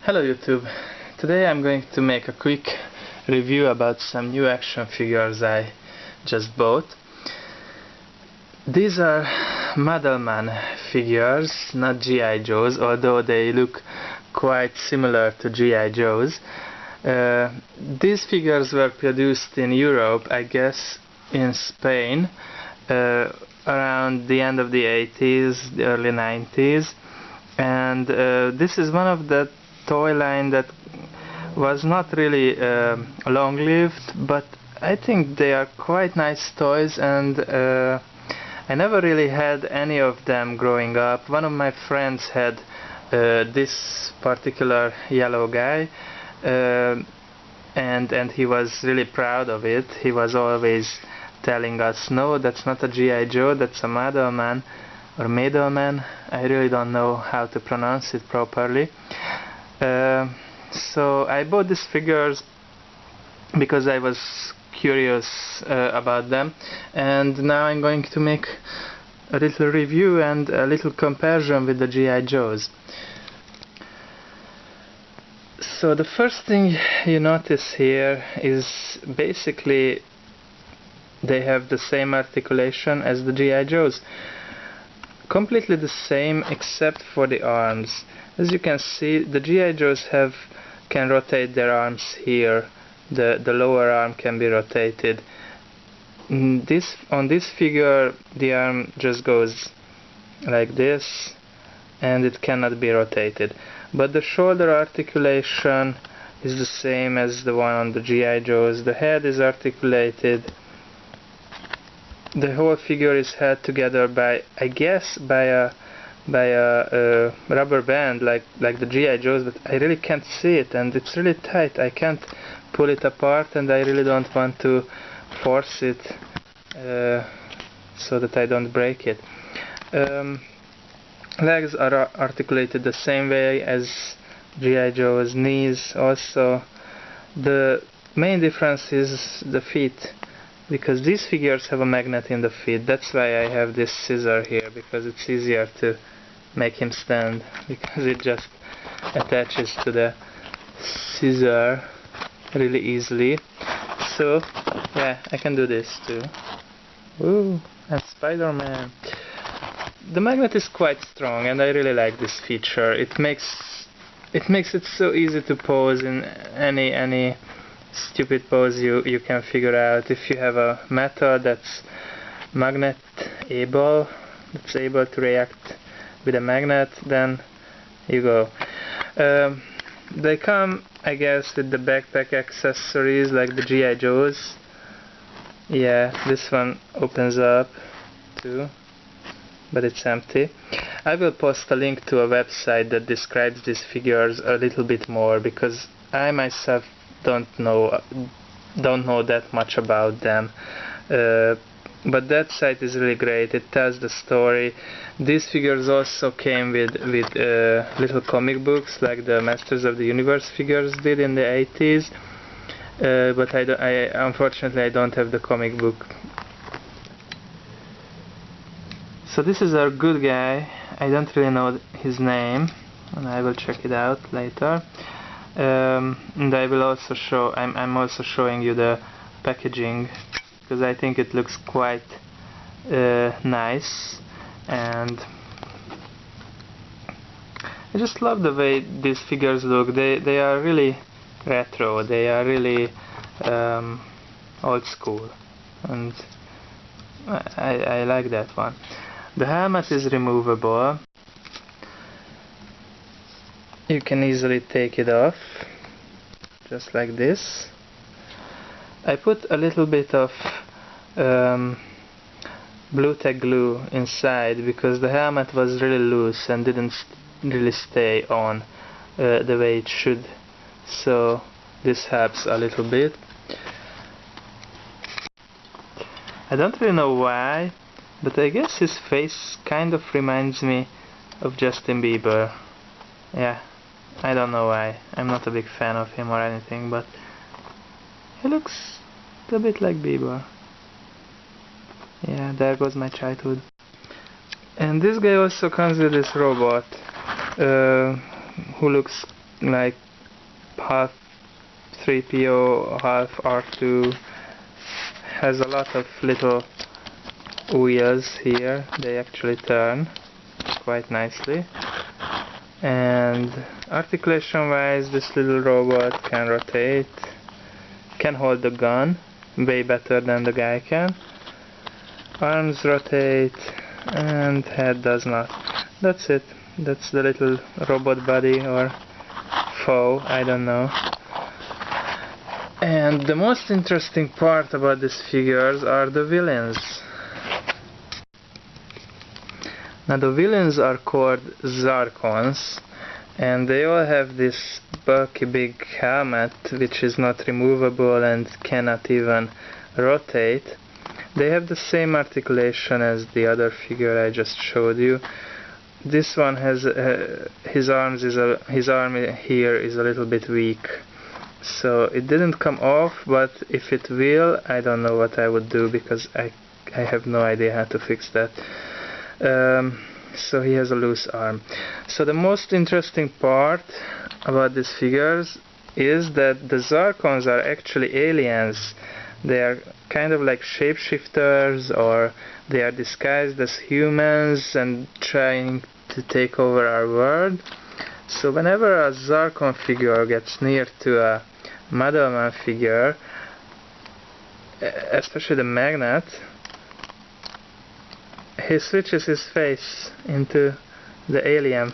Hello YouTube. Today I'm going to make a quick review about some new action figures I just bought. These are Madelman figures, not G.I. Joes, although they look quite similar to G.I. Joes. These figures were produced in Europe, I guess in Spain, around the end of the 80s, the early 90s, and this is one of the toy line that was not really long-lived, but I think they are quite nice toys, and I never really had any of them growing up. One of my friends had this particular yellow guy, and he was really proud of it. He was always telling us, no, that's not a G.I. Joe, that's a Madelman or Madelman. I really don't know how to pronounce it properly. So I bought these figures because I was curious about them, and now I'm going to make a little review and a little comparison with the G.I. Joes. So the first thing you notice here is basically they have the same articulation as the G.I. Joes. Completely the same except for the arms. As you can see, the G.I. Joes can rotate their arms here. The lower arm can be rotated. On this figure, the arm just goes like this, and it cannot be rotated. But the shoulder articulation is the same as the one on the G.I. Joes. The head is articulated. The whole figure is held together by, I guess, by a rubber band like the G.I. Joes, but I really can't see it, and it's really tight. I can't pull it apart, and I really don't want to force it so that I don't break it. Legs are articulated the same way as G.I. Joe's. Knees also. The main difference is the feet, because these figures have a magnet in the feet. That's why I have this scissor here, because it's easier to make him stand, because it just attaches to the scissor really easily. So yeah, I can do this too. Ooh, and Spider-Man. The magnet is quite strong, and I really like this feature. It makes it so easy to pose in any stupid pose you can figure out. If you have a metal that's magnet able, that's able to react with a magnet, then you go. They come, I guess, with the backpack accessories like the G.I. Joes. Yeah, this one opens up too, but it's empty. I will post a link to a website that describes these figures a little bit more, because I myself don't know that much about them. But that site is really great. It tells the story. These figures also came with little comic books like the Masters of the Universe figures did in the 80s. But unfortunately I don't have the comic book. So this is our good guy. I don't really know his name, and I will check it out later. And I will also show. I'm also showing you the packaging, because I think it looks quite nice, and I just love the way these figures look. They are really retro. They are really old school, and I like that one. The helmet is removable. You can easily take it off, just like this. I put a little bit of blue tack glue inside, because the helmet was really loose and didn't really stay on the way it should, so this helps a little bit. I don't really know why, but I guess his face kind of reminds me of Justin Bieber. Yeah, I don't know why. I'm not a big fan of him or anything, but he looks a bit like Bieber. Yeah, there goes my childhood. And this guy also comes with this robot who looks like half 3PO, half R2, has a lot of little wheels here. They actually turn quite nicely. And articulation wise, this little robot can rotate, can hold the gun way better than the guy can. Arms rotate and head does not. That's it. That's the little robot body or foe, I don't know. And the most interesting part about these figures are the villains. Now the villains are called Zarkons, and they all have this bulky big helmet which is not removable and cannot even rotate. They have the same articulation as the other figure I just showed you. This one has his arm here is a little bit weak, so it didn't come off, but if it will, I don't know what I would do, because I have no idea how to fix that. So he has a loose arm. So the most interesting part about these figures is that the Zarkons are actually aliens. They are kind of like shapeshifters, or they are disguised as humans and trying to take over our world. So whenever a Zarkon figure gets near to a Madelman figure, especially the magnet, he switches his face into the alien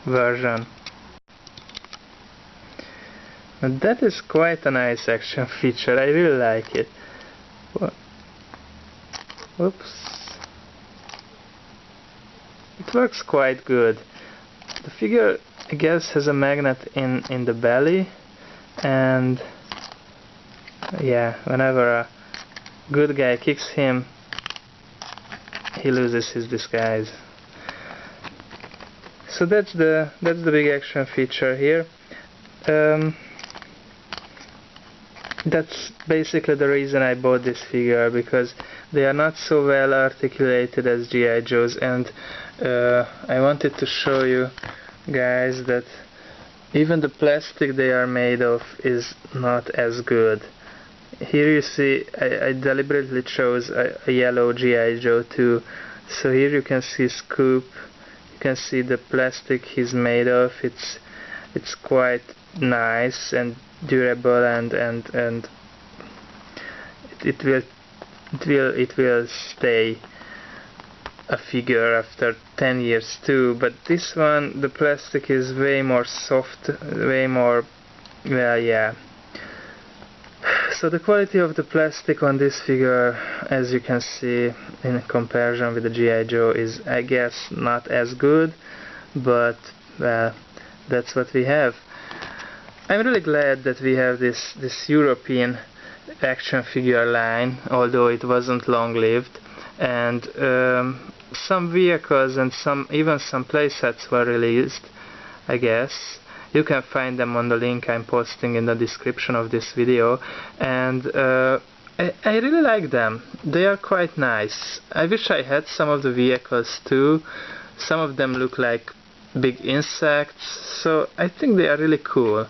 version. And that is quite a nice action feature. I really like it. Oops. It works quite good. The figure, I guess, has a magnet in the belly, and yeah, whenever a good guy kicks him, he loses his disguise. So that's the big action feature here. That's basically the reason I bought this figure, because they are not so well articulated as G.I. Joes, and I wanted to show you guys that even the plastic they are made of is not as good. Here you see, I deliberately chose a yellow G.I. Joe too. So here you can see Scoop, you can see the plastic he's made of. It's quite nice and durable, and it will stay a figure after 10 years too. But this one, the plastic is way more soft, way more, well, yeah. So the quality of the plastic on this figure, as you can see in comparison with the G.I. Joe, is, I guess, not as good, but well, that's what we have. I'm really glad that we have this European action figure line, although it wasn't long-lived, and some vehicles and even some playsets were released, I guess. You can find them on the link I'm posting in the description of this video, and I really like them. They are quite nice. I wish I had some of the vehicles too. Some of them look like big insects, so I think they are really cool.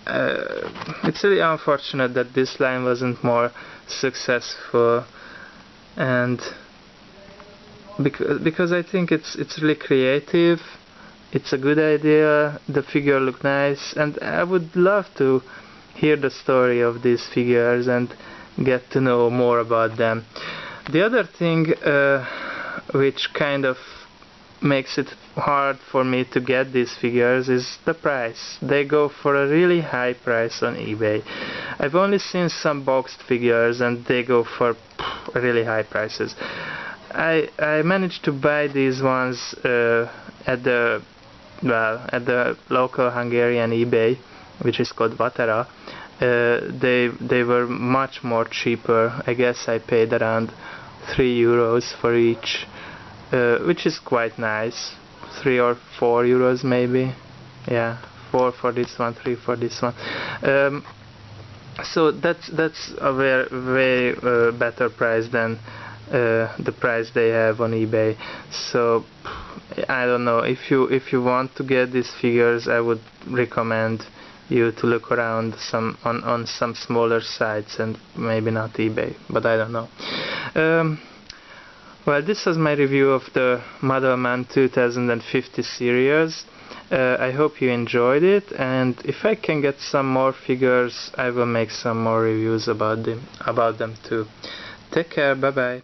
It's really unfortunate that this line wasn't more successful, and because I think it's really creative. It's a good idea, the figure look nice, and I would love to hear the story of these figures and get to know more about them. The other thing which kind of makes it hard for me to get these figures is the price. They go for a really high price on eBay. I've only seen some boxed figures and they go for really high prices. I managed to buy these ones at the local Hungarian eBay, which is called Vatera. They were much more cheaper. I guess I paid around €3 for each, which is quite nice. 3 or 4 euros maybe. Yeah, 4 for this one, 3 for this one. So that's a way better price than the price they have on eBay. So I don't know, if you want to get these figures, I would recommend you to look around on some smaller sites and maybe not eBay, but I don't know. Well, this was my review of the Madelman 2050 series. I hope you enjoyed it, and if I can get some more figures, I will make some more reviews about them too. Take care, bye bye.